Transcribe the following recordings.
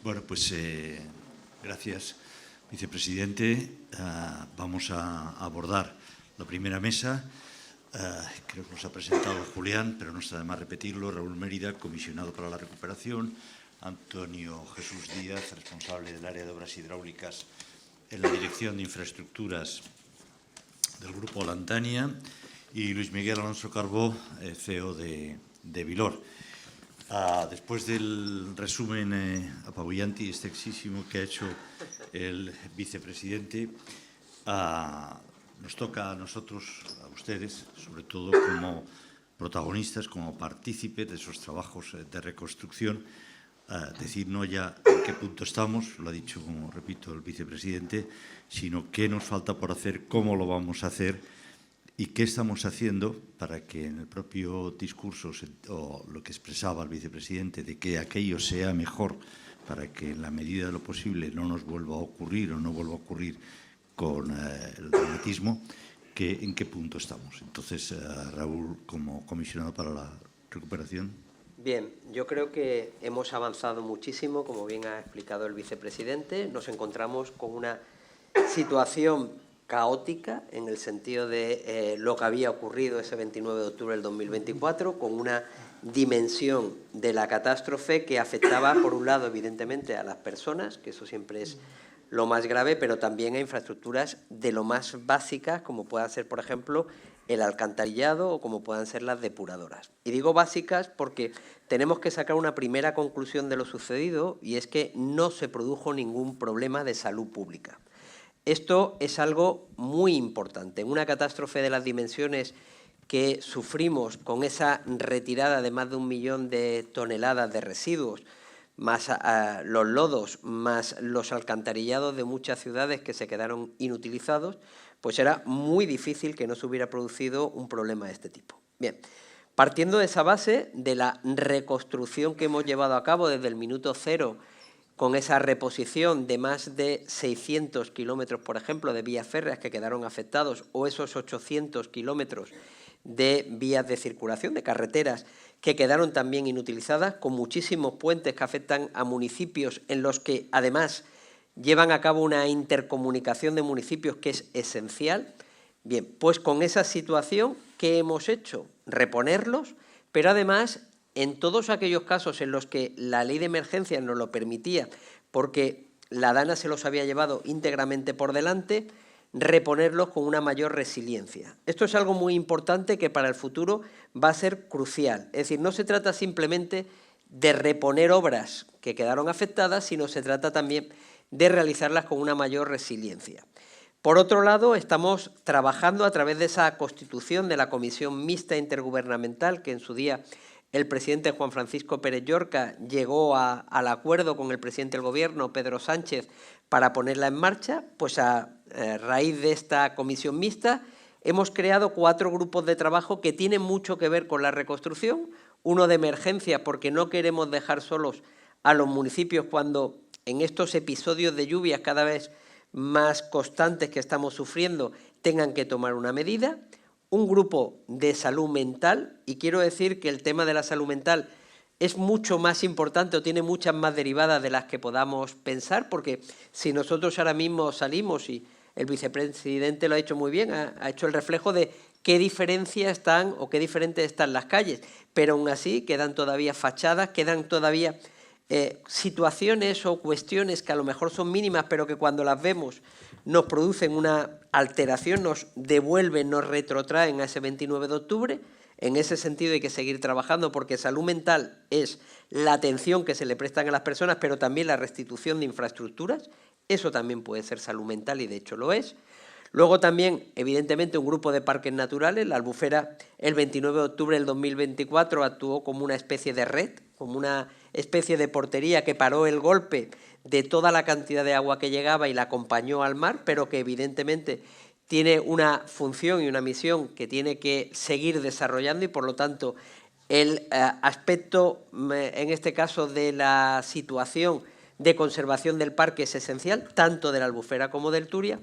Bueno, pues gracias, vicepresidente. Vamos a abordar la primera mesa. Creo que nos ha presentado Julián, pero no está de más repetirlo. Raúl Mérida, comisionado para la recuperación. Antonio Jesús Díaz, responsable del área de obras hidráulicas en la Dirección de Infraestructuras del Grupo Lantania. Y Luis Miguel Alonso Carbó, CEO de Vilor. Después del resumen apabullante y extensísimo que ha hecho el vicepresidente, nos toca a nosotros, a ustedes, sobre todo como protagonistas, como partícipes de esos trabajos de reconstrucción, decir no ya en qué punto estamos, lo ha dicho, como repito, el vicepresidente, sino qué nos falta por hacer, cómo lo vamos a hacer y qué estamos haciendo para que en el propio discurso o lo que expresaba el vicepresidente de que aquello sea mejor para que en la medida de lo posible no nos vuelva a ocurrir o no vuelva a ocurrir con el dramatismo, en qué punto estamos. Entonces, Raúl, como comisionado para la recuperación. Bien, yo creo que hemos avanzado muchísimo, como bien ha explicado el vicepresidente. Nos encontramos con una situación caótica en el sentido de lo que había ocurrido ese 29 de octubre del 2024, con una dimensión de la catástrofe que afectaba, por un lado, evidentemente, a las personas, que eso siempre es lo más grave, pero también a infraestructuras de lo más básicas, como pueda ser, por ejemplo, el alcantarillado o como puedan ser las depuradoras. Y digo básicas porque tenemos que sacar una primera conclusión de lo sucedido, y es que no se produjo ningún problema de salud pública. Esto es algo muy importante. En una catástrofe de las dimensiones que sufrimos, con esa retirada de más de 1 millón de toneladas de residuos, más los lodos, más los alcantarillados de muchas ciudades que se quedaron inutilizados, pues era muy difícil que no se hubiera producido un problema de este tipo. Bien, partiendo de esa base, de la reconstrucción que hemos llevado a cabo desde el minuto cero, con esa reposición de más de 600 kilómetros, por ejemplo, de vías férreas que quedaron afectados, o esos 800 kilómetros de vías de circulación, de carreteras, que quedaron también inutilizadas, con muchísimos puentes que afectan a municipios en los que, además, llevan a cabo una intercomunicación de municipios que es esencial. Bien, pues con esa situación, ¿qué hemos hecho? Reponerlos, pero además, en todos aquellos casos en los que la ley de emergencia nos lo permitía, porque la DANA se los había llevado íntegramente por delante, reponerlos con una mayor resiliencia. Esto es algo muy importante que para el futuro va a ser crucial. Es decir, no se trata simplemente de reponer obras que quedaron afectadas, sino se trata también de realizarlas con una mayor resiliencia. Por otro lado, estamos trabajando a través de esa constitución de la Comisión Mixta Intergubernamental que en su día el presidente Juan Francisco Pérez Llorca llegó al acuerdo con el presidente del Gobierno, Pedro Sánchez, para ponerla en marcha. Pues a raíz de esta comisión mixta hemos creado 4 grupos de trabajo que tienen mucho que ver con la reconstrucción. Uno de emergencia, porque no queremos dejar solos a los municipios cuando en estos episodios de lluvias cada vez más constantes que estamos sufriendo tengan que tomar una medida. Un grupo de salud mental, y quiero decir que el tema de la salud mental es mucho más importante o tiene muchas más derivadas de las que podamos pensar, porque si nosotros ahora mismo salimos, y el vicepresidente lo ha hecho muy bien, ha hecho el reflejo de qué diferencias están o qué diferentes están las calles, pero aún así quedan todavía fachadas, quedan todavía situaciones o cuestiones que a lo mejor son mínimas, pero que cuando las vemos nos producen una alteración, nos devuelven, nos retrotraen a ese 29 de octubre. En ese sentido hay que seguir trabajando, porque salud mental es la atención que se le prestan a las personas, pero también la restitución de infraestructuras. Eso también puede ser salud mental y de hecho lo es. Luego también, evidentemente, un grupo de parques naturales. La Albufera, el 29 de octubre del 2024, actuó como una especie de red, como una especie de portería que paró el golpe de toda la cantidad de agua que llegaba y la acompañó al mar, pero que evidentemente tiene una función y una misión que tiene que seguir desarrollando, y por lo tanto el aspecto, en este caso, de la situación de conservación del parque es esencial, tanto de la Albufera como del Turia.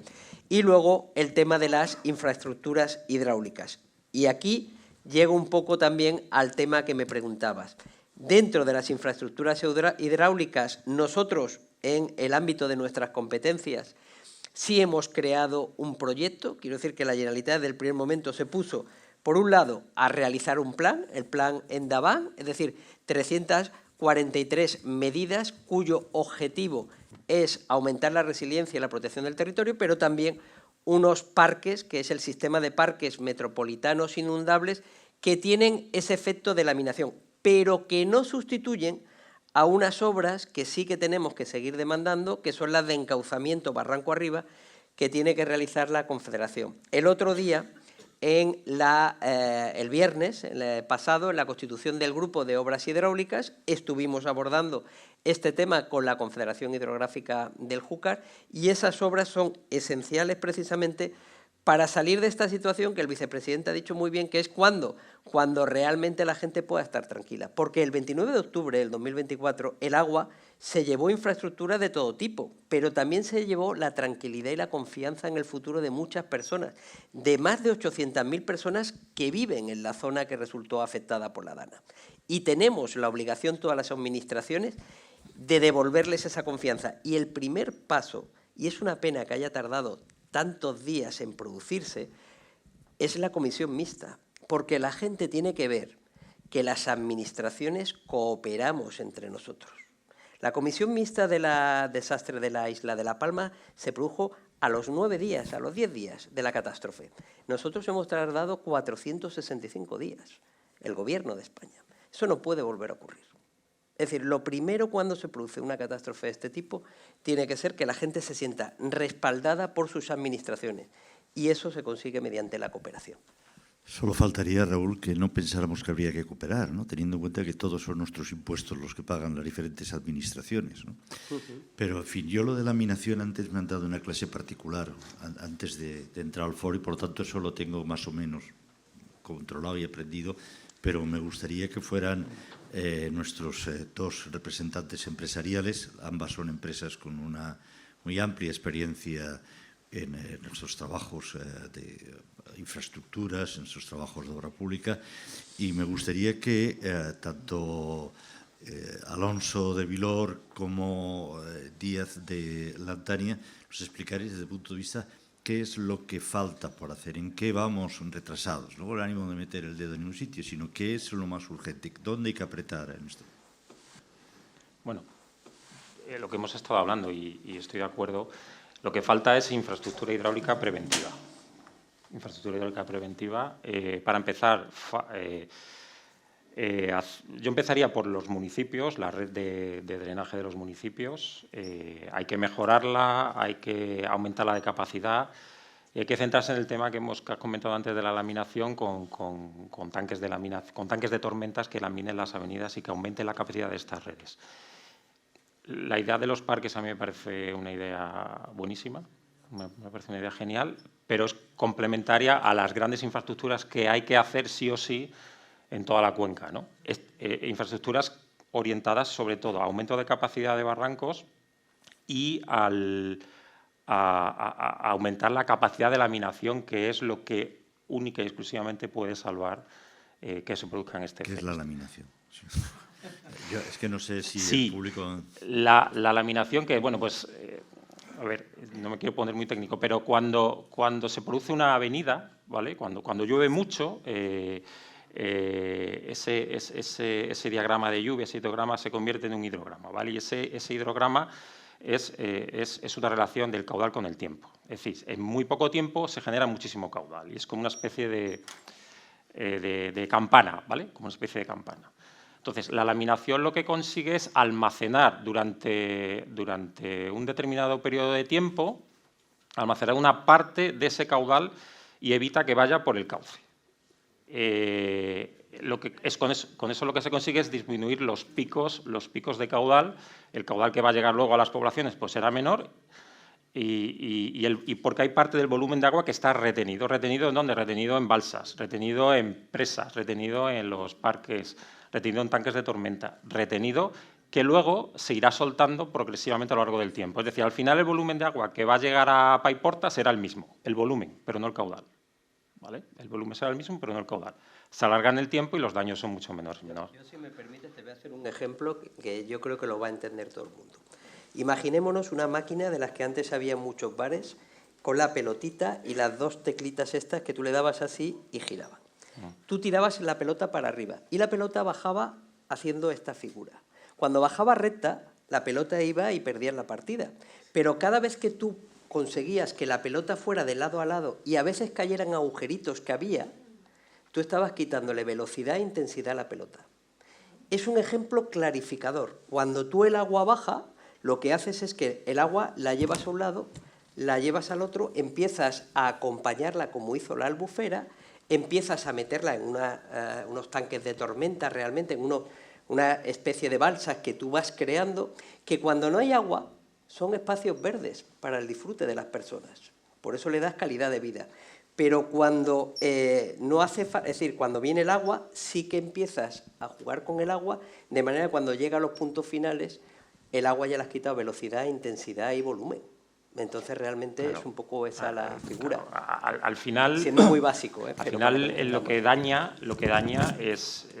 Y luego el tema de las infraestructuras hidráulicas. Y aquí llego un poco también al tema que me preguntabas. Dentro de las infraestructuras hidráulicas, nosotros, en el ámbito de nuestras competencias, sí hemos creado un proyecto. Quiero decir que la Generalitat del primer momento se puso, por un lado, a realizar un plan, el plan Endavant, es decir, 343 medidas cuyo objetivo es aumentar la resiliencia y la protección del territorio, pero también unos parques, que es el sistema de parques metropolitanos inundables, que tienen ese efecto de laminación, pero que no sustituyen a unas obras que sí que tenemos que seguir demandando, que son las de encauzamiento barranco arriba, que tiene que realizar la Confederación. El otro día, el viernes pasado, en la constitución del Grupo de Obras Hidráulicas, estuvimos abordando este tema con la Confederación Hidrográfica del Júcar, y esas obras son esenciales precisamente para salir de esta situación que el vicepresidente ha dicho muy bien, que es cuando realmente la gente pueda estar tranquila. Porque el 29 de octubre del 2024 el agua se llevó infraestructura de todo tipo, pero también se llevó la tranquilidad y la confianza en el futuro de muchas personas, de más de 800.000 personas que viven en la zona que resultó afectada por la DANA. Y tenemos la obligación, todas las administraciones, de devolverles esa confianza. Y el primer paso, y es una pena que haya tardado tantos días en producirse, es la comisión mixta, porque la gente tiene que ver que las administraciones cooperamos entre nosotros. La comisión mixta del desastre de la isla de La Palma se produjo a los 9 días, a los 10 días de la catástrofe. Nosotros hemos tardado 465 días, el Gobierno de España. Eso no puede volver a ocurrir. Es decir, lo primero cuando se produce una catástrofe de este tipo tiene que ser que la gente se sienta respaldada por sus administraciones, y eso se consigue mediante la cooperación. Solo faltaría, Raúl, que no pensáramos que habría que cooperar, ¿no? Teniendo en cuenta que todos son nuestros impuestos los que pagan las diferentes administraciones, ¿no? Pero, en fin, yo lo de la laminación antes me han dado una clase particular antes de entrar al foro, y por lo tanto eso lo tengo más o menos controlado y aprendido, pero me gustaría que fueran nuestros dos representantes empresariales. Ambas son empresas con una muy amplia experiencia en nuestros trabajos de infraestructuras, en nuestros trabajos de obra pública, y me gustaría que tanto Alonso de Vilor como Díaz de Lantania nos explicaréis desde el punto de vista qué es lo que falta por hacer, en qué vamos retrasados. No con el ánimo de meter el dedo en un sitio, sino qué es lo más urgente, dónde hay que apretar en esto. Bueno, lo que hemos estado hablando, y estoy de acuerdo, lo que falta es infraestructura hidráulica preventiva. Infraestructura hidráulica preventiva. Para empezar, yo empezaría por los municipios, la red de drenaje de los municipios. Hay que mejorarla, hay que aumentarla de capacidad, y hay que centrarse en el tema que has comentado antes de la laminación con tanques de tormentas que laminen las avenidas y que aumenten la capacidad de estas redes. La idea de los parques a mí me parece una idea buenísima, me parece una idea genial, pero es complementaria a las grandes infraestructuras que hay que hacer sí o sí en toda la cuenca, ¿no? Infraestructuras orientadas sobre todo a aumento de capacidad de barrancos y a aumentar la capacidad de laminación, que es lo que única y exclusivamente puede salvar que se produzcan este efecto. ¿Qué es la laminación? Yo es que no sé si sí, el público... La laminación, que, bueno, pues, a ver, no me quiero poner muy técnico, pero cuando se produce una avenida, ¿vale? Cuando llueve mucho, ese diagrama de lluvia, ese hidrograma, se convierte en un hidrograma, ¿vale? Y ese hidrograma es una relación del caudal con el tiempo. Es decir, en muy poco tiempo se genera muchísimo caudal, y es como una especie de campana, ¿vale? Como una especie de campana. Entonces, la laminación lo que consigue es almacenar durante un determinado periodo de tiempo, almacenar una parte de ese caudal y evita que vaya por el cauce. Con eso lo que se consigue es disminuir los picos de caudal. El caudal que va a llegar luego a las poblaciones pues será menor, y porque hay parte del volumen de agua que está retenido. ¿Retenido en dónde? Retenido en balsas, retenido en presas, retenido en los parques, retenido en tanques de tormenta, retenido que luego se irá soltando progresivamente a lo largo del tiempo. Es decir, al final el volumen de agua que va a llegar a Paiporta será el mismo, el volumen, pero no el caudal, ¿vale? El volumen será el mismo, pero no el caudal. Se alarga en el tiempo y los daños son mucho menores. Yo, si me permite, te voy a hacer un ejemplo que yo creo que lo va a entender todo el mundo. Imaginémonos una máquina de las que antes había en muchos bares, con la pelotita y las dos teclitas estas que tú le dabas así y giraban. Tú tirabas la pelota para arriba y la pelota bajaba haciendo esta figura. Cuando bajaba recta, la pelota iba y perdías la partida. Pero cada vez que tú conseguías que la pelota fuera de lado a lado y a veces cayeran agujeritos que había, tú estabas quitándole velocidad e intensidad a la pelota. Es un ejemplo clarificador. Cuando tú el agua baja, lo que haces es que el agua la llevas a un lado, la llevas al otro, empiezas a acompañarla como hizo la Albufera, empiezas a meterla en unos tanques de tormenta realmente, en una especie de balsas que tú vas creando, que cuando no hay agua son espacios verdes para el disfrute de las personas. Por eso le das calidad de vida. Pero cuando no hace falta, es decir, cuando viene el agua, sí que empiezas a jugar con el agua, de manera que cuando llega a los puntos finales, el agua ya le has quitado velocidad, intensidad y volumen. Entonces realmente claro, es un poco esa la figura. Claro, al final, siendo muy básico. Al final lo que daña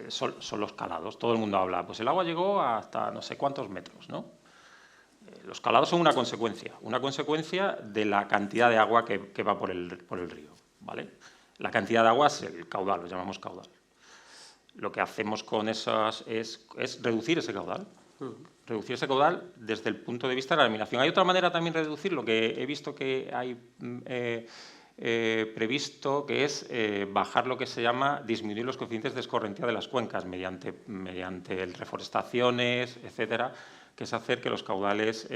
son los calados. Todo el mundo habla, pues el agua llegó hasta no sé cuántos metros, ¿no? Los calados son una consecuencia de la cantidad de agua que va por el río, ¿vale? La cantidad de agua es el caudal, lo llamamos caudal. Lo que hacemos con esas es reducir ese caudal. Reducir ese caudal desde el punto de vista de la eliminación. Hay otra manera también de reducirlo, que he visto que hay previsto, que es bajar lo que se llama disminuir los coeficientes de escorrentía de las cuencas mediante reforestaciones, etcétera, que es hacer que los caudales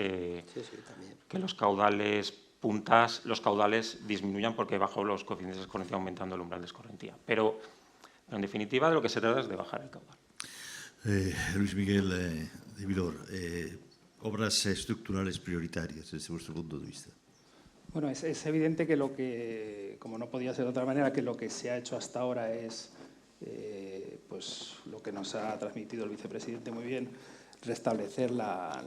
los caudales disminuyan porque bajo los coeficientes de escorrentía aumentando el umbral de escorrentía. Pero en definitiva de lo que se trata es de bajar el caudal. Luis Miguel de Vilor, obras estructurales prioritarias desde vuestro punto de vista. Bueno, es evidente que lo que, como no podía ser de otra manera, que lo que se ha hecho hasta ahora es pues lo que nos ha transmitido el vicepresidente muy bien, restablecer la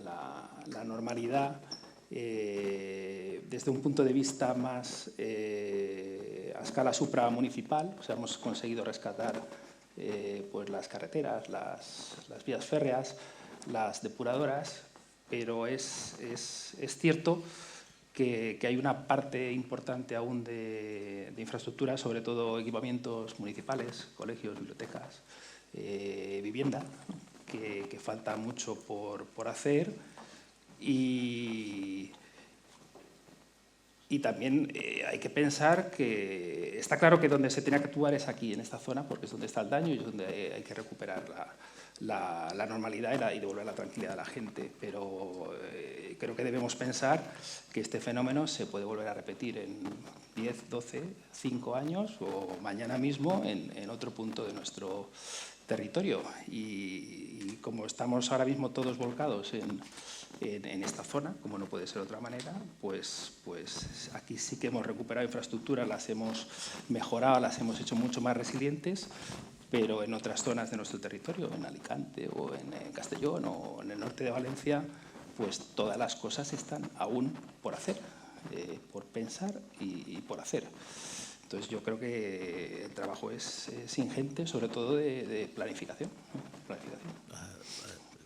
normalidad desde un punto de vista más a escala supramunicipal. O sea, hemos conseguido rescatar pues las carreteras, las vías férreas, las depuradoras, pero es cierto que hay una parte importante aún de infraestructura, sobre todo equipamientos municipales, colegios, bibliotecas, vivienda, ¿no? que falta mucho por hacer y también hay que pensar que está claro que donde se tenía que actuar es aquí, en esta zona, porque es donde está el daño y es donde hay que recuperar la normalidad y devolver la tranquilidad a la gente. Pero creo que debemos pensar que este fenómeno se puede volver a repetir en 10, 12, 5 años o mañana mismo en otro punto de nuestro territorio. Y como estamos ahora mismo todos volcados en esta zona, como no puede ser de otra manera, pues aquí sí que hemos recuperado infraestructuras, las hemos mejorado, las hemos hecho mucho más resilientes, pero en otras zonas de nuestro territorio, en Alicante o en Castellón o en el norte de Valencia, pues todas las cosas están aún por hacer, por pensar y por hacer. Entonces yo creo que el trabajo es ingente, sobre todo de planificación.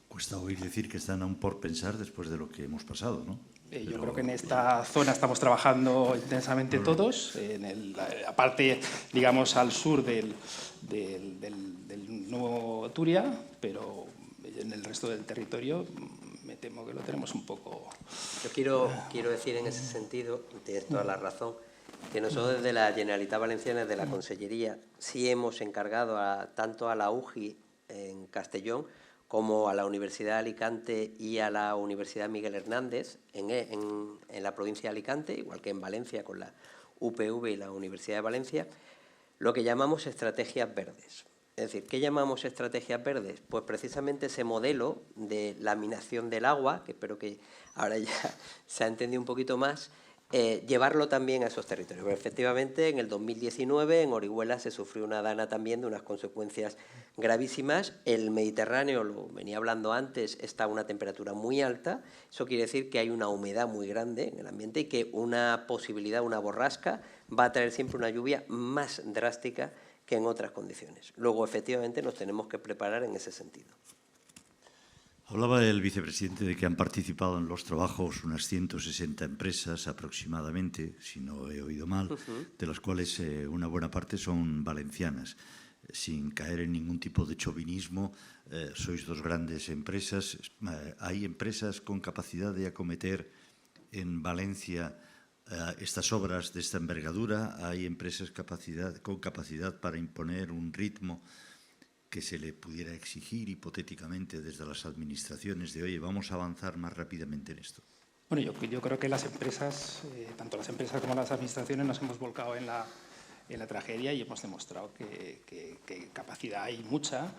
Cuesta oír decir que están aún por pensar después de lo que hemos pasado, ¿no? Yo creo que en esta zona estamos trabajando intensamente todos, la parte, digamos, al sur del nuevo Turia, pero en el resto del territorio me temo que lo tenemos un poco... Yo quiero decir en ese sentido, tienes toda la razón, que nosotros desde la Generalitat Valenciana, desde la Consellería, sí hemos encargado tanto a la UGI en Castellón como a la Universidad de Alicante y a la Universidad Miguel Hernández en la provincia de Alicante, igual que en Valencia con la UPV y la Universidad de Valencia, lo que llamamos estrategias verdes. Es decir, ¿qué llamamos estrategias verdes? Pues precisamente ese modelo de laminación del agua, que espero que ahora ya se ha entendido un poquito más, llevarlo también a esos territorios. Pero efectivamente, en el 2019 en Orihuela se sufrió una dana también de unas consecuencias gravísimas. El Mediterráneo, lo venía hablando antes, está a una temperatura muy alta. Eso quiere decir que hay una humedad muy grande en el ambiente y que una posibilidad, una borrasca, va a traer siempre una lluvia más drástica que en otras condiciones. Luego, efectivamente, nos tenemos que preparar en ese sentido. Hablaba el vicepresidente de que han participado en los trabajos unas 160 empresas aproximadamente, si no he oído mal, de las cuales una buena parte son valencianas. Sin caer en ningún tipo de chauvinismo, sois dos grandes empresas. ¿Hay empresas con capacidad de acometer en Valencia estas obras de esta envergadura? ¿Hay empresas con capacidad para imponer un ritmo que se le pudiera exigir hipotéticamente desde las administraciones de, oye, vamos a avanzar más rápidamente en esto? Bueno, yo creo que las empresas, tanto las empresas como las administraciones, nos hemos volcado en la tragedia y hemos demostrado que capacidad hay mucha.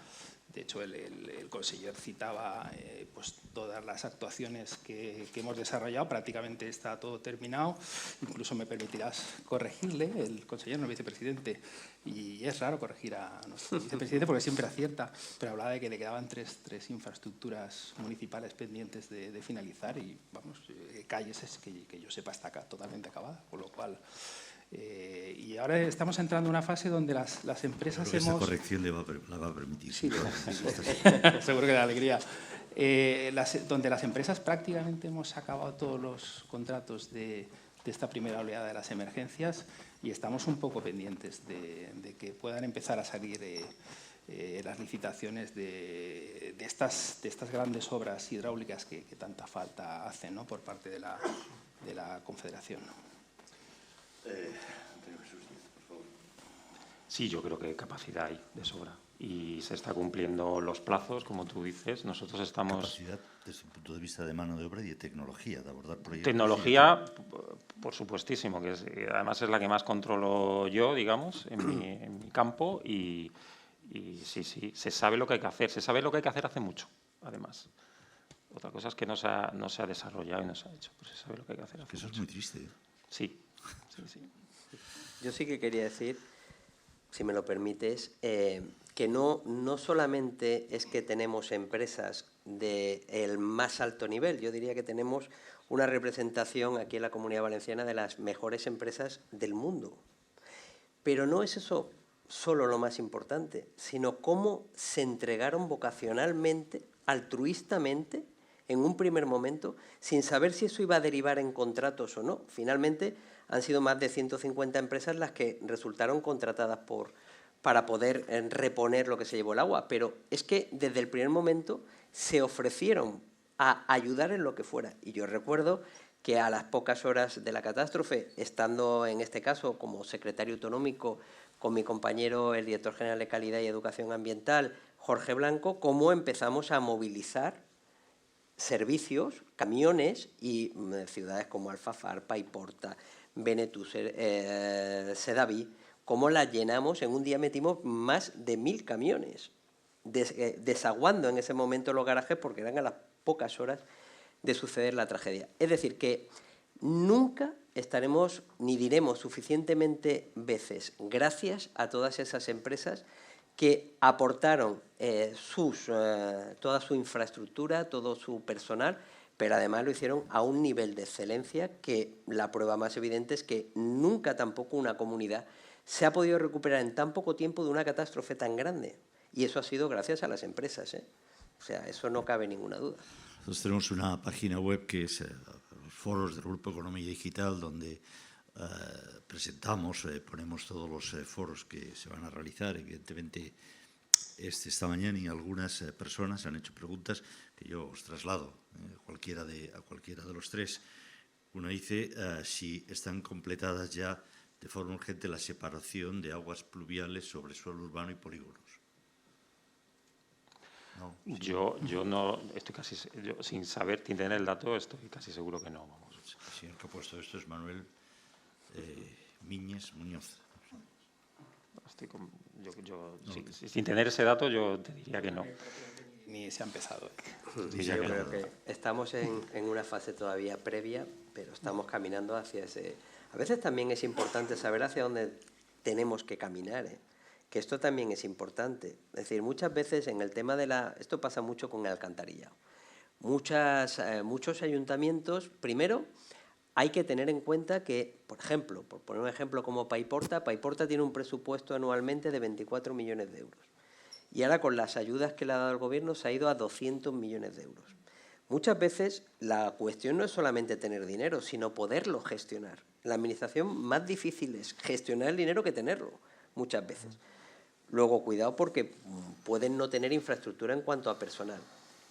De hecho, el conseller citaba pues, todas las actuaciones que hemos desarrollado. Prácticamente está todo terminado. Incluso me permitirás corregirle, el conseller, no el vicepresidente. Y es raro corregir a nuestro vicepresidente porque siempre acierta. Pero hablaba de que le quedaban tres infraestructuras municipales pendientes de finalizar. Y, vamos, calles que yo sepa está totalmente acabada. Con lo cual... y ahora estamos entrando en una fase donde las empresas Creo que esta corrección la va a permitir. Sí, seguro que da alegría. Donde las empresas prácticamente hemos acabado todos los contratos de esta primera oleada de las emergencias y estamos un poco pendientes de que puedan empezar a salir las licitaciones de estas grandes obras hidráulicas que tanta falta hacen, ¿no?, por parte de la Confederación. Sí, yo creo que capacidad hay de sobra y se está cumpliendo los plazos, como tú dices. Nosotros estamos... Capacidad desde un punto de vista de mano de obra y de tecnología, de abordar proyectos. Tecnología, por supuestísimo, que además es la que más controlo yo, digamos, en mi campo y sí, se sabe lo que hay que hacer. Se sabe lo que hay que hacer hace mucho, además. Otra cosa es que no se ha desarrollado y no se ha hecho, pero se sabe lo que hay que hacer hace mucho. Eso es muy triste. Sí. Yo sí que quería decir, si me lo permites, que no solamente es que tenemos empresas del más alto nivel, yo diría que tenemos una representación aquí en la Comunidad Valenciana de las mejores empresas del mundo. Pero no es eso solo lo más importante, sino cómo se entregaron vocacionalmente, altruistamente, en un primer momento, sin saber si eso iba a derivar en contratos o no. Finalmente, han sido más de 150 empresas las que resultaron contratadas para poder reponer lo que se llevó el agua. Pero es que desde el primer momento se ofrecieron a ayudar en lo que fuera. Y yo recuerdo que a las pocas horas de la catástrofe, estando en este caso como secretario autonómico con mi compañero, el director general de Calidad y Educación Ambiental, Jorge Blanco, cómo empezamos a movilizar servicios, camiones y ciudades como Alfafar, Paiporta, Benetús, Sedaví, cómo las llenamos. En un día metimos más de 1000 camiones, desaguando en ese momento los garajes porque eran a las pocas horas de suceder la tragedia. Es decir, que nunca estaremos ni diremos suficientemente veces gracias a todas esas empresas que aportaron toda su infraestructura, todo su personal, pero además lo hicieron a un nivel de excelencia que la prueba más evidente es que nunca tampoco una comunidad se ha podido recuperar en tan poco tiempo de una catástrofe tan grande. Y eso ha sido gracias a las empresas, ¿eh? O sea, eso no cabe ninguna duda. Nosotros tenemos una página web que es los foros del Grupo Economía Digital, donde presentamos, ponemos todos los foros que se van a realizar. Evidentemente, esta mañana y algunas personas han hecho preguntas que yo os traslado a cualquiera de los tres. Uno dice si están completadas ya de forma urgente la separación de aguas pluviales sobre suelo urbano y polígonos. No, sí. Yo no estoy sin saber, sin tener el dato, estoy casi seguro que no. Vamos. El señor que ha puesto esto es Manuel Miñez Muñoz. Sin tener ese dato yo te diría que no. ni se ha empezado. Yo creo que estamos en una fase todavía previa, pero estamos caminando hacia ese... A veces también es importante saber hacia dónde tenemos que caminar, que esto también es importante. Es decir, muchas veces en el tema de la... Esto pasa mucho con el alcantarillado. Muchos ayuntamientos, primero, hay que tener en cuenta que, por ejemplo, por poner un ejemplo como Paiporta tiene un presupuesto anualmente de 24 millones de euros. Y ahora con las ayudas que le ha dado el Gobierno se ha ido a 200 millones de euros. Muchas veces la cuestión no es solamente tener dinero, sino poderlo gestionar. La administración más difícil es gestionar el dinero que tenerlo, muchas veces. Luego, cuidado porque pueden no tener infraestructura en cuanto a personal.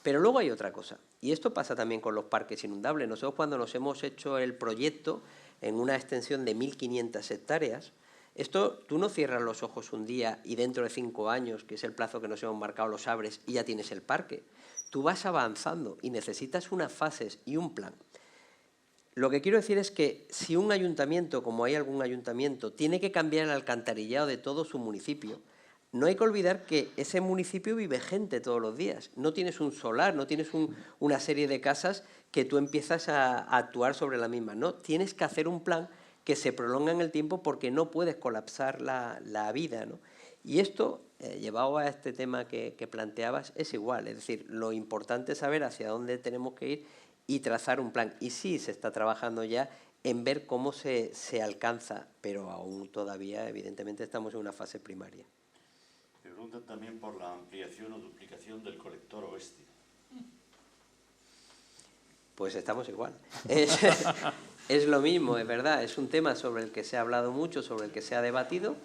Pero luego hay otra cosa, y esto pasa también con los parques inundables. Nosotros cuando nos hemos hecho el proyecto en una extensión de 1.500 hectáreas, esto tú no cierras los ojos un día y dentro de 5 años, que es el plazo que nos hemos marcado, los abres y ya tienes el parque. Tú vas avanzando y necesitas unas fases y un plan. Lo que quiero decir es que si un ayuntamiento, como hay algún ayuntamiento, tiene que cambiar el alcantarillado de todo su municipio, no hay que olvidar que ese municipio vive gente todos los días. No tienes un solar, no tienes una serie de casas que tú empiezas a actuar sobre la misma. No, tienes que hacer un plan que se prolonga en el tiempo porque no puedes colapsar la vida, ¿no? Y esto, llevado a este tema que planteabas, es igual. Es decir, lo importante es saber hacia dónde tenemos que ir y trazar un plan. Y sí, se está trabajando ya en ver cómo se alcanza, pero aún todavía, evidentemente, estamos en una fase primaria. Me preguntan también por la ampliación o duplicación del colector oeste. Pues estamos igual. Es lo mismo, es verdad. Es un tema sobre el que se ha hablado mucho, sobre el que se ha debatido.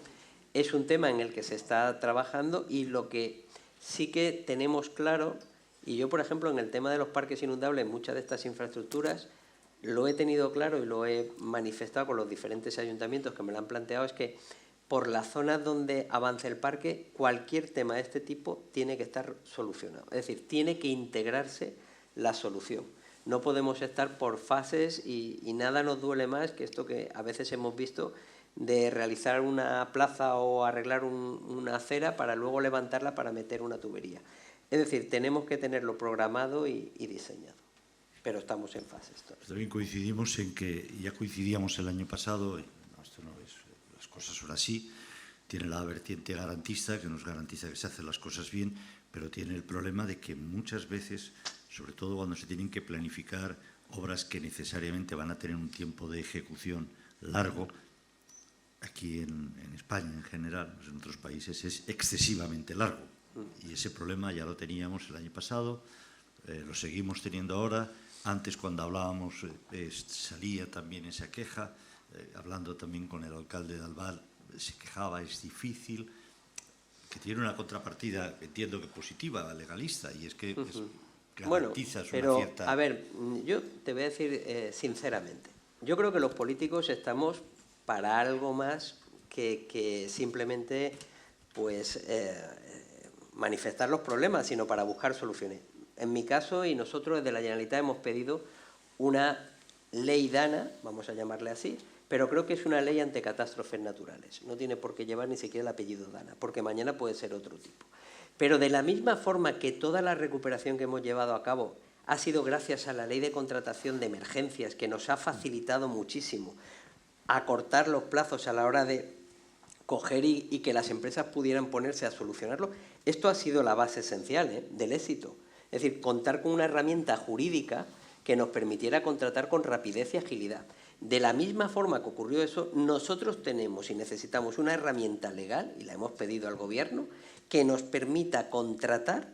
Es un tema en el que se está trabajando y lo que sí que tenemos claro, y yo, por ejemplo, en el tema de los parques inundables, muchas de estas infraestructuras, lo he tenido claro y lo he manifestado con los diferentes ayuntamientos que me lo han planteado, es que por las zonas donde avance el parque, cualquier tema de este tipo tiene que estar solucionado. Es decir, tiene que integrarse la solución. No podemos estar por fases y nada nos duele más que esto que a veces hemos visto de realizar una plaza o arreglar una acera para luego levantarla para meter una tubería. Es decir, tenemos que tenerlo programado y diseñado. Pero estamos en fases. También coincidimos en que ya coincidíamos el año pasado, esto no es, las cosas son así, tiene la vertiente garantista, que nos garantiza que se hacen las cosas bien, pero tiene el problema de que muchas veces, sobre todo cuando se tienen que planificar obras que necesariamente van a tener un tiempo de ejecución largo, aquí en España en general, en otros países es excesivamente largo. Y ese problema ya lo teníamos el año pasado, lo seguimos teniendo ahora. Antes, cuando hablábamos, salía también esa queja, hablando también con el alcalde de Albal, se quejaba, es difícil, que tiene una contrapartida, entiendo que positiva, legalista, y es que garantizas pero, una cierta... A ver, yo te voy a decir sinceramente, yo creo que los políticos estamos para algo más que simplemente pues, manifestar los problemas, sino para buscar soluciones. En mi caso, y nosotros desde la Generalitat hemos pedido una ley DANA, vamos a llamarle así, pero creo que es una ley ante catástrofes naturales. No tiene por qué llevar ni siquiera el apellido DANA, porque mañana puede ser otro tipo. Pero de la misma forma que toda la recuperación que hemos llevado a cabo ha sido gracias a la ley de contratación de emergencias, que nos ha facilitado muchísimo acortar los plazos a la hora de coger y que las empresas pudieran ponerse a solucionarlo, esto ha sido la base esencial del éxito. Es decir, contar con una herramienta jurídica que nos permitiera contratar con rapidez y agilidad. De la misma forma que ocurrió eso, nosotros tenemos y necesitamos una herramienta legal, y la hemos pedido al Gobierno, que nos permita contratar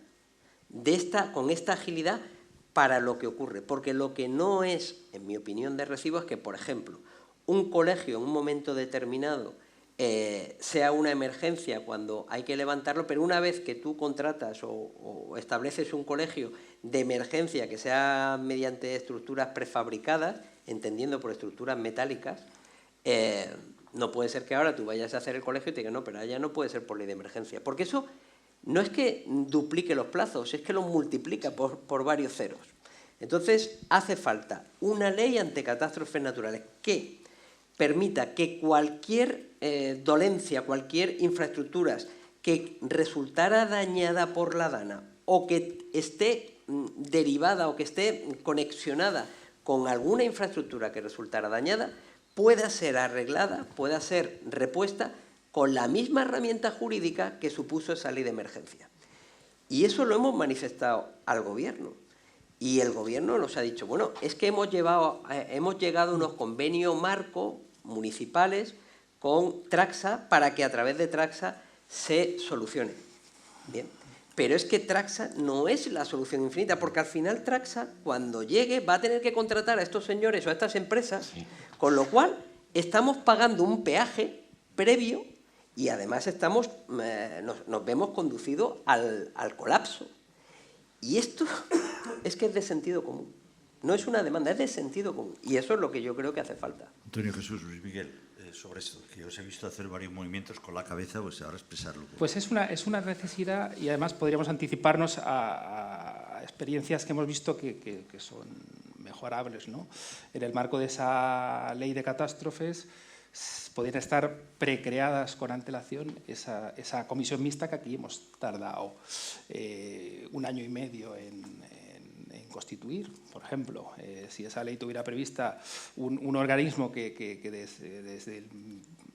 con esta agilidad para lo que ocurre. Porque lo que no es, en mi opinión, de recibo es que, por ejemplo, un colegio en un momento determinado sea una emergencia cuando hay que levantarlo, pero una vez que tú contratas o estableces un colegio de emergencia que sea mediante estructuras prefabricadas, entendiendo por estructuras metálicas, no puede ser que ahora tú vayas a hacer el colegio y te digan, no, pero ya no puede ser por ley de emergencia, porque eso no es que duplique los plazos, es que los multiplica por varios ceros. Entonces, hace falta una ley ante catástrofes naturales que permita que cualquier dolencia, cualquier infraestructura que resultara dañada por la DANA o que esté derivada o que esté conexionada con alguna infraestructura que resultara dañada, pueda ser arreglada, pueda ser repuesta con la misma herramienta jurídica que supuso esa ley de emergencia. Y eso lo hemos manifestado al Gobierno. Y el Gobierno nos ha dicho, bueno, es que hemos llegado a unos convenios marco municipales con Traxa para que a través de Traxa se solucione. Bien. Pero es que Traxa no es la solución infinita, porque al final Traxa, cuando llegue, va a tener que contratar a estos señores o a estas empresas, con lo cual estamos pagando un peaje previo y además nos vemos conducidos al colapso. Y esto es que es de sentido común. No es una demanda, es de sentido común. Y eso es lo que yo creo que hace falta. Antonio Jesús, Luis Miguel, sobre esto, que os he visto hacer varios movimientos con la cabeza, pues ahora expresarlo. Pues es una necesidad y además podríamos anticiparnos a experiencias que hemos visto que son mejorables, ¿no? En el marco de esa ley de catástrofes podrían estar precreadas con antelación esa comisión mixta que aquí hemos tardado 1 año y medio en constituir. Por ejemplo, si esa ley tuviera prevista un organismo que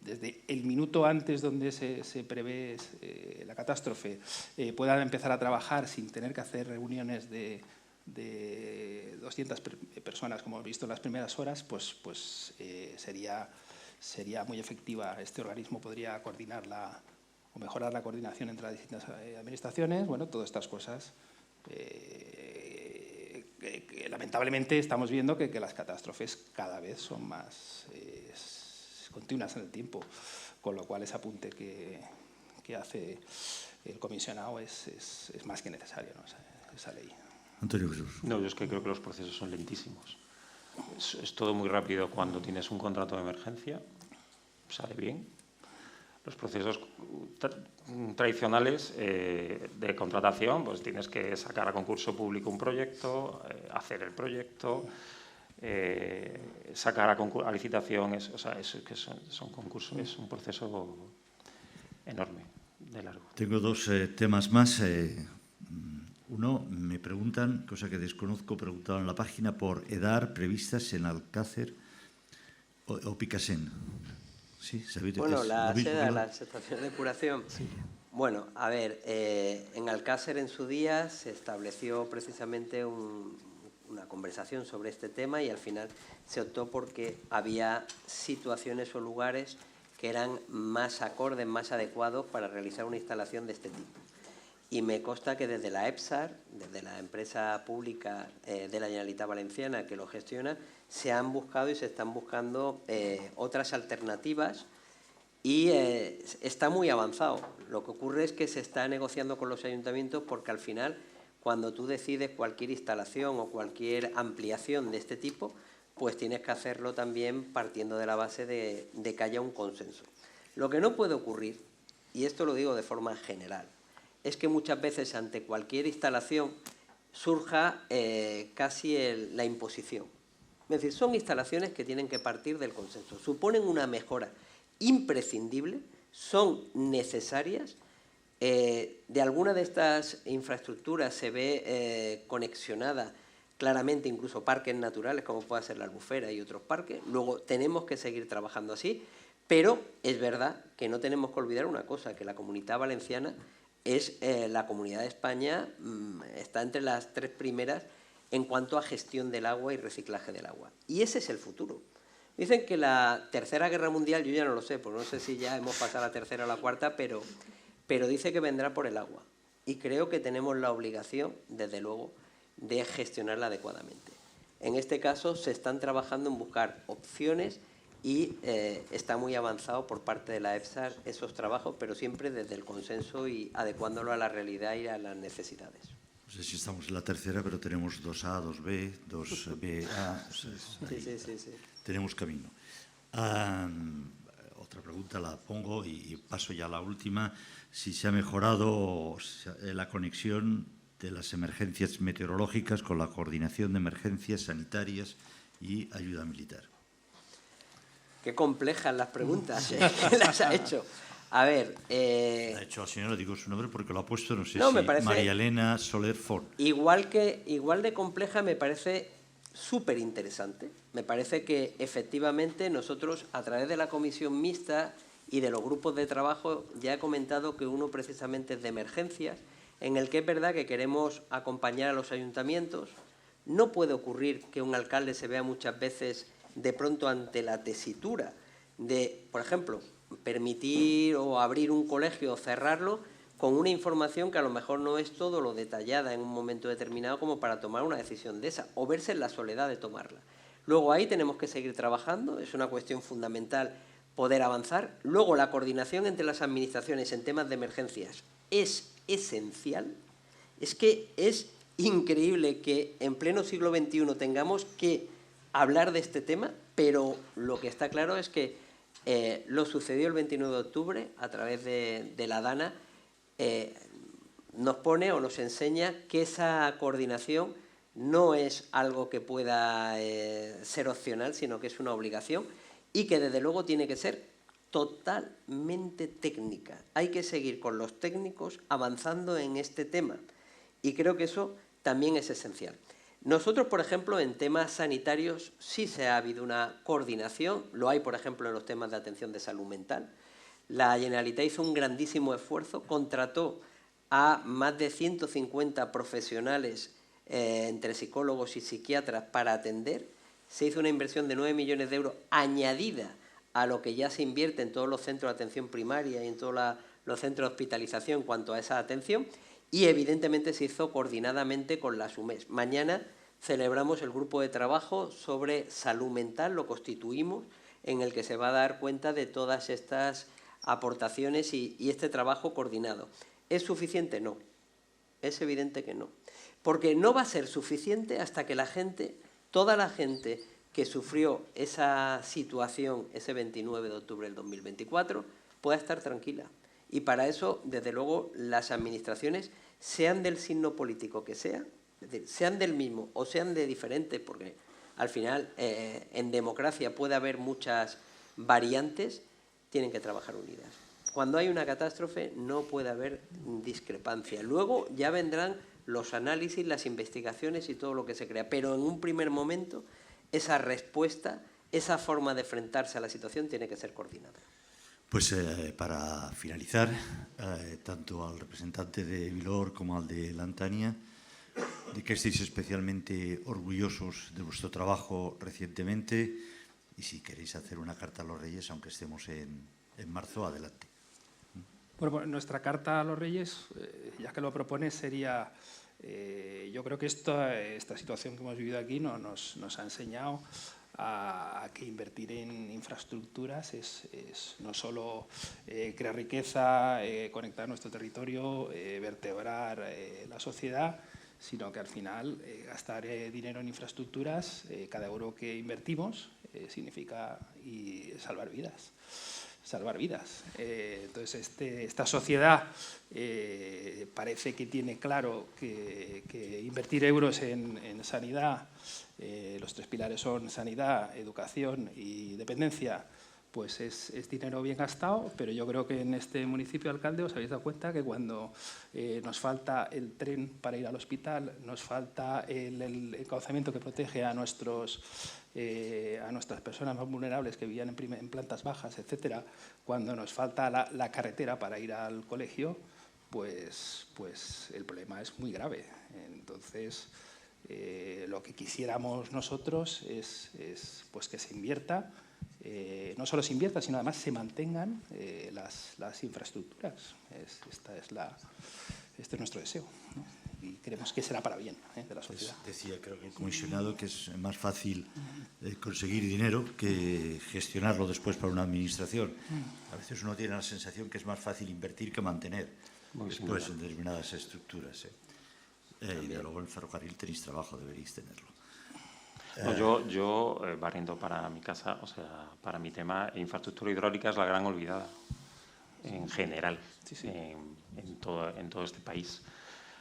desde el minuto antes donde se prevé la catástrofe puedan empezar a trabajar sin tener que hacer reuniones de 200 personas, como hemos visto en las primeras horas, pues sería muy efectiva. Este organismo podría coordinarla o mejorar la coordinación entre las distintas administraciones. Bueno, todas estas cosas que lamentablemente estamos viendo que las catástrofes cada vez son más continuas en el tiempo, con lo cual ese apunte que hace el comisionado es más que necesario, ¿no? esa ley. Antonio Jesús. No, yo es que creo que los procesos son lentísimos. Es todo muy rápido cuando tienes un contrato de emergencia, sale bien. Los procesos tradicionales de contratación, pues tienes que sacar a concurso público un proyecto, hacer el proyecto, sacar a licitación, son concursos, es un proceso enorme, de largo. Tengo 2 temas más. Uno, me preguntan, cosa que desconozco, preguntaban en la página por EDAR previstas en Alcácer o Picasen. Sí, ¿sabéis? Bueno, las estaciones de depuración. Sí. Bueno, a ver, en Alcácer en su día se estableció precisamente una conversación sobre este tema y al final se optó porque había situaciones o lugares que eran más acordes, más adecuados para realizar una instalación de este tipo. Y me consta que desde la EPSAR, desde la empresa pública de la Generalitat Valenciana que lo gestiona, se han buscado y se están buscando otras alternativas y está muy avanzado. Lo que ocurre es que se está negociando con los ayuntamientos porque al final, cuando tú decides cualquier instalación o cualquier ampliación de este tipo, pues tienes que hacerlo también partiendo de la base de que haya un consenso. Lo que no puede ocurrir, y esto lo digo de forma general, es que muchas veces ante cualquier instalación surja casi la imposición. Es decir, son instalaciones que tienen que partir del consenso, suponen una mejora imprescindible, son necesarias. De alguna de estas infraestructuras se ve conexionada claramente incluso parques naturales, como pueda ser la Albufera y otros parques. Luego tenemos que seguir trabajando así, pero es verdad que no tenemos que olvidar una cosa, que la Comunitat Valenciana es la comunidad de España, está entre las 3 primeras en cuanto a gestión del agua y reciclaje del agua. Y ese es el futuro. Dicen que la Tercera Guerra Mundial, yo ya no lo sé, pues no sé si ya hemos pasado a la tercera o la cuarta, pero dice que vendrá por el agua. Y creo que tenemos la obligación, desde luego, de gestionarla adecuadamente. En este caso se están trabajando en buscar opciones y está muy avanzado por parte de la EPSAR esos trabajos, pero siempre desde el consenso y adecuándolo a la realidad y a las necesidades. No sé si estamos en la tercera, pero tenemos 2A, 2B, 2BA. Sí. Tenemos camino. Otra pregunta la pongo y paso ya a la última. Si se ha mejorado la conexión de las emergencias meteorológicas con la coordinación de emergencias sanitarias y ayuda militar. Qué complejas las preguntas que las ha hecho. A ver... De hecho, al señor no digo su nombre porque lo ha puesto, no sé No, si me parece- María Elena Soler Ford. Igual de compleja me parece súper interesante. Me parece que efectivamente nosotros a través de la comisión mixta y de los grupos de trabajo ya he comentado que uno precisamente es de emergencias, en el que es verdad que queremos acompañar a los ayuntamientos. No puede ocurrir que un alcalde se vea muchas veces de pronto ante la tesitura de, por ejemplo, permitir o abrir un colegio o cerrarlo con una información que a lo mejor no es todo lo detallada en un momento determinado como para tomar una decisión de esa, o verse en la soledad de tomarla. Luego ahí tenemos que seguir trabajando, es una cuestión fundamental poder avanzar. Luego la coordinación entre las administraciones en temas de emergencias es esencial. Es que es increíble que en pleno siglo XXI tengamos que hablar de este tema, pero lo que está claro es que lo sucedió el 29 de octubre a través de la DANA, nos pone o nos enseña que esa coordinación no es algo que pueda ser opcional, sino que es una obligación y que desde luego tiene que ser totalmente técnica. Hay que seguir con los técnicos avanzando en este tema y creo que eso también es esencial. Nosotros, por ejemplo, en temas sanitarios sí se ha habido una coordinación, lo hay, por ejemplo, en los temas de atención de salud mental. La Generalitat hizo un grandísimo esfuerzo, contrató a más de 150 profesionales entre psicólogos y psiquiatras para atender. Se hizo una inversión de 9 millones de euros añadida a lo que ya se invierte en todos los centros de atención primaria y en todos los centros de hospitalización en cuanto a esa atención. Y evidentemente se hizo coordinadamente con la SUMES. Mañana celebramos el grupo de trabajo sobre salud mental, lo constituimos, en el que se va a dar cuenta de todas estas aportaciones y este trabajo coordinado. ¿Es suficiente? No. Es evidente que no. Porque no va a ser suficiente hasta que la gente, toda la gente que sufrió esa situación ese 29 de octubre del 2024, pueda estar tranquila. Y para eso, desde luego, las administraciones, sean del signo político que sea, es decir, sean del mismo o sean de diferentes, porque al final en democracia puede haber muchas variantes, tienen que trabajar unidas. Cuando hay una catástrofe no puede haber discrepancia. Luego ya vendrán los análisis, las investigaciones y todo lo que se crea, pero en un primer momento esa respuesta, esa forma de enfrentarse a la situación tiene que ser coordinada. Pues para finalizar, tanto al representante de Vilor como al de Lantania, de que estéis especialmente orgullosos de vuestro trabajo recientemente y si queréis hacer una carta a los Reyes, aunque estemos en marzo, adelante. Bueno, nuestra carta a los Reyes, ya que lo propones, sería... yo creo que esta situación que hemos vivido aquí nos ha enseñado a que invertir en infraestructuras es no solo crear riqueza, conectar nuestro territorio, vertebrar la sociedad, sino que al final gastar dinero en infraestructuras, cada euro que invertimos significa salvar vidas. Salvar vidas. Entonces, esta sociedad parece que tiene claro que invertir euros en sanidad, los tres pilares son sanidad, educación y dependencia, pues es dinero bien gastado, pero yo creo que en este municipio, alcalde, os habéis dado cuenta que cuando nos falta el tren para ir al hospital, nos falta el encauzamiento que protege a nuestras personas más vulnerables que vivían en plantas bajas, etcétera, cuando nos falta la carretera para ir al colegio, pues el problema es muy grave. Entonces, lo que quisiéramos nosotros es pues que se invierta, no solo se invierta, sino además se mantengan las infraestructuras. Este es nuestro deseo, ¿no? Y creemos que será para bien de la sociedad. Decía, creo que el comisionado, que es más fácil conseguir dinero que gestionarlo después para una administración. A veces uno tiene la sensación que es más fácil invertir que mantener después en determinadas estructuras. Y de luego en el ferrocarril tenéis trabajo, deberéis tenerlo. No, yo barriendo para mi casa, o sea, para mi tema, infraestructura hidráulica es la gran olvidada en general, sí. En todo este país.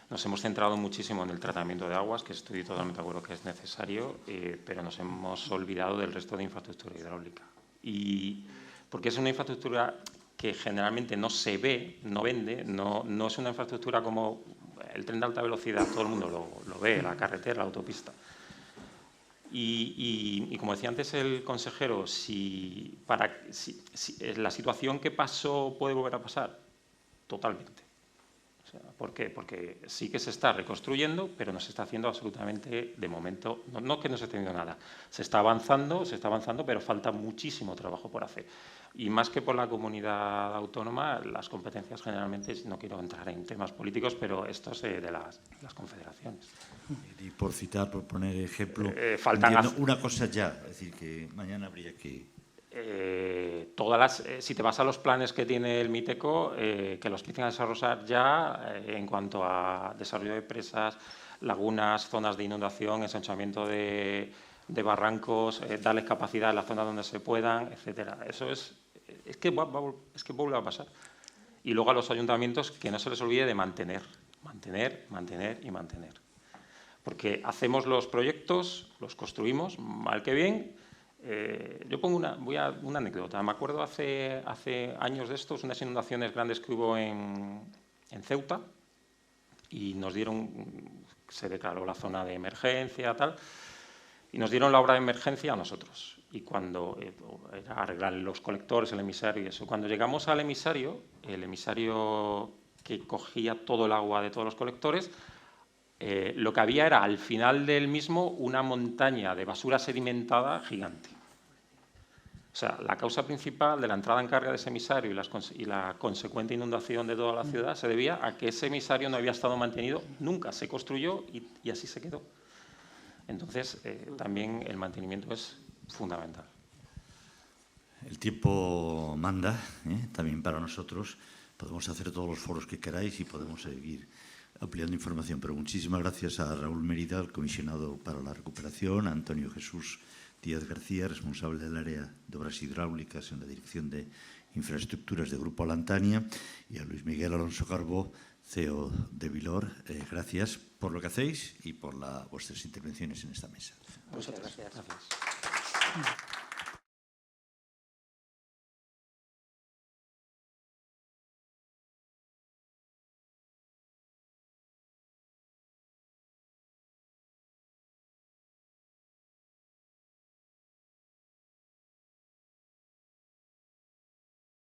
Nos hemos centrado muchísimo en el tratamiento de aguas, que estoy totalmente de acuerdo que es necesario, pero nos hemos olvidado del resto de infraestructura hidráulica. Y porque es una infraestructura que generalmente no se ve, no vende, no es una infraestructura como el tren de alta velocidad, todo el mundo lo ve, la carretera, la autopista. Y como decía antes el consejero, si la situación que pasó puede volver a pasar, totalmente. O sea, ¿por qué? Porque sí que se está reconstruyendo, pero no se está haciendo absolutamente, de momento, no que no se esté haciendo nada. Se está avanzando, pero falta muchísimo trabajo por hacer. Y más que por la comunidad autónoma, las competencias generalmente, no quiero entrar en temas políticos, pero esto es de las confederaciones. Y por citar, por poner ejemplo, faltan una cosa ya, es decir, que mañana habría que... si te vas a los planes que tiene el MITECO, que los empiecen a desarrollar ya en cuanto a desarrollo de presas, lagunas, zonas de inundación, ensanchamiento de barrancos, darles capacidad en las zonas donde se puedan, etcétera. Eso es que vuelve a pasar. Y luego a los ayuntamientos que no se les olvide de mantener. Porque hacemos los proyectos, los construimos, mal que bien. Yo pongo una anécdota. Me acuerdo hace años de estos, unas inundaciones grandes que hubo en Ceuta y se declaró la zona de emergencia, tal, y nos dieron la obra de emergencia a nosotros. Y cuando era arreglar los colectores, el emisario y eso. Cuando llegamos al emisario, el emisario que cogía todo el agua de todos los colectores, lo que había era al final del mismo una montaña de basura sedimentada gigante. O sea, la causa principal de la entrada en carga de ese emisario y la consecuente inundación de toda la ciudad se debía a que ese emisario no había estado mantenido nunca, se construyó y así se quedó. Entonces, también el mantenimiento es fundamental. El tiempo manda, también para nosotros. Podemos hacer todos los foros que queráis y podemos seguir ampliando información, pero muchísimas gracias a Raúl Mérida, el comisionado para la recuperación, a Antonio Jesús Díaz García, responsable del área de obras hidráulicas en la Dirección de Infraestructuras de Grupo Alantania, y a Luis Miguel Alonso Carbó, CEO de Vilor. Gracias por lo que hacéis y por vuestras intervenciones en esta mesa. Muchas gracias.